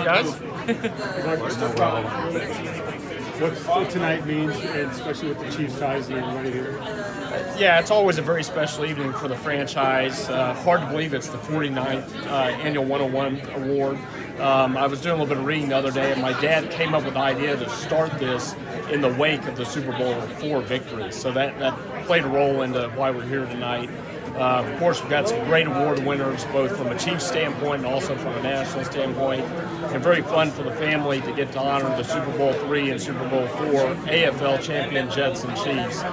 guys. What tonight means, and especially with the Chiefs ties being ready here. Yeah, it's always a very special evening for the franchise. Hard to believe it's the 49th annual 101 award. I was doing a little bit of reading the other day, and my dad came up with the idea to start this in the wake of the Super Bowl IV victories. So that played a role into why we're here tonight. Of course, we've got some great award winners, both from a Chiefs standpoint and also from a national standpoint. And very fun for the family to get to honor the Super Bowl III and Super Bowl IV AFL champion Jets and Chiefs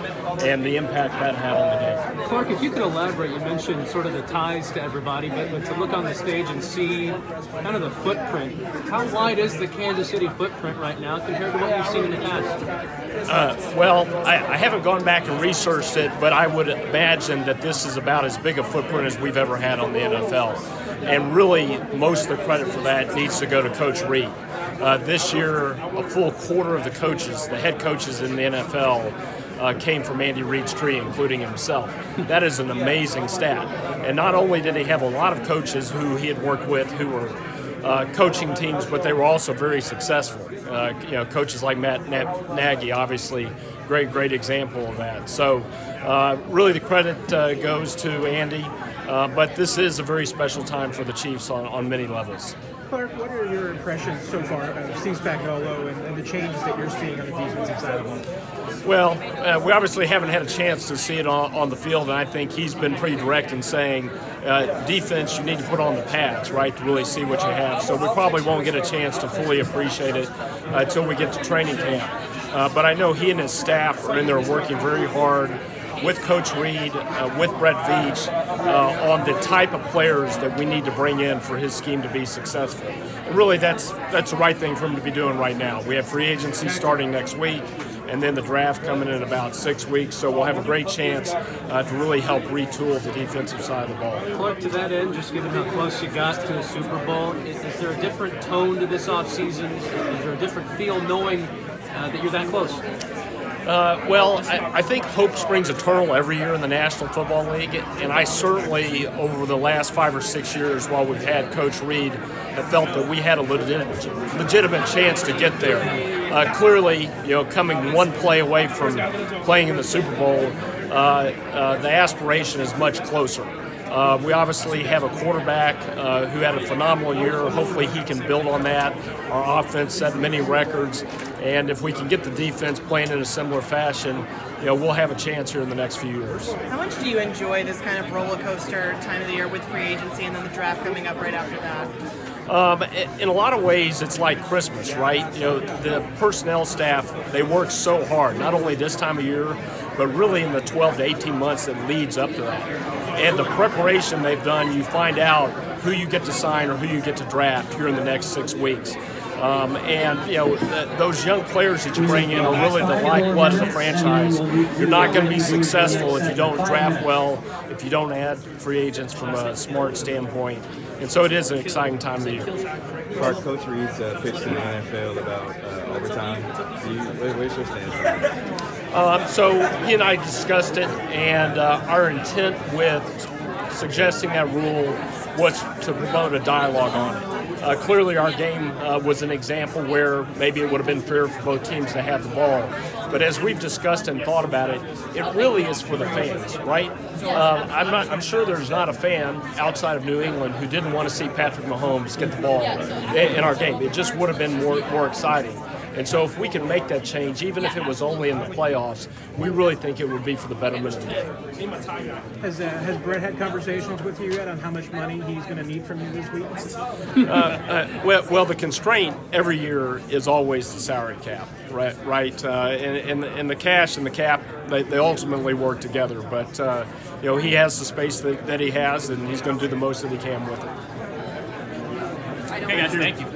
and the impact that had on the day. Clark, if you could elaborate, you mentioned sort of the ties to everybody, but to look on the stage and see kind of the footprint, how wide is the Kansas City footprint right now compared to what you've seen in the past? Well, I haven't gone back and researched it, but I would imagine that this is about as big a footprint as we've ever had on the NFL. And really, most of the credit for that needs to go to Coach Reid. This year, a full quarter of the coaches, the head coaches in the NFL, came from Andy Reid's tree, including himself. That is an amazing stat. And not only did he have a lot of coaches who he had worked with who were coaching teams, but they were also very successful. Coaches like Matt Nagy, obviously, great example of that. So really the credit goes to Andy, but this is a very special time for the Chiefs on many levels. Clark, what are your impressions so far about Steve Spagnuolo and the changes that you're seeing on the defensive side of the ball? Well, we obviously haven't had a chance to see it on the field, and I think he's been pretty direct in saying defense, you need to put on the pads, right, to really see what you have. So we probably won't get a chance to fully appreciate it until we get to training camp. But I know he and his staff are in there working very hard with Coach Reid, with Brett Veach, on the type of players that we need to bring in for his scheme to be successful. And really, that's the right thing for him to be doing right now. We have free agency starting next week, and then the draft coming in about 6 weeks, so we'll have a great chance to really help retool the defensive side of the ball. Clark, to that end, just given how close you got to the Super Bowl, is there a different tone to this offseason? Is there a different feel knowing that you're that close? Well, I think hope springs eternal every year in the National Football League, and I certainly, over the last 5 or 6 years while we've had Coach Reid, have felt that we had a legitimate chance to get there. Clearly, coming one play away from playing in the Super Bowl, the aspiration is much closer. We obviously have a quarterback who had a phenomenal year. Hopefully he can build on that. Our offense set many records, and if we can get the defense playing in a similar fashion, we'll have a chance here in the next few years. How much do you enjoy this kind of roller coaster time of the year with free agency and then the draft coming up right after that? In a lot of ways, it's like Christmas, right? The personnel staff, they work so hard, not only this time of year, but really in the 12 to 18 months that leads up to that. And the preparation they've done, you find out who you get to sign or who you get to draft here in the next 6 weeks. Those young players that you bring in are really the lifeblood of the franchise. You're not going to be successful if you don't draft well, if you don't add free agents from a smart standpoint. And so it is an exciting time of the year. Clark, Coach Reid's pitched in the NFL about overtime. Where's your stance on that? So he and I discussed it, and our intent with suggesting that rule was to promote a dialogue on it. Clearly our game was an example where maybe it would have been fair for both teams to have the ball. But as we've discussed and thought about it, it really is for the fans, right? I'm sure there's not a fan outside of New England who didn't want to see Patrick Mahomes get the ball in our game. It just would have been more exciting. And so if we can make that change, even if it was only in the playoffs, we really think it would be for the betterment of the game. Has Brett had conversations with you yet on how much money he's going to need from you this week? Well, the constraint every year is always the salary cap, right? And the cash and the cap, they ultimately work together. But, he has the space that he has, and he's going to do the most that he can with it. Okay, guys, thank you.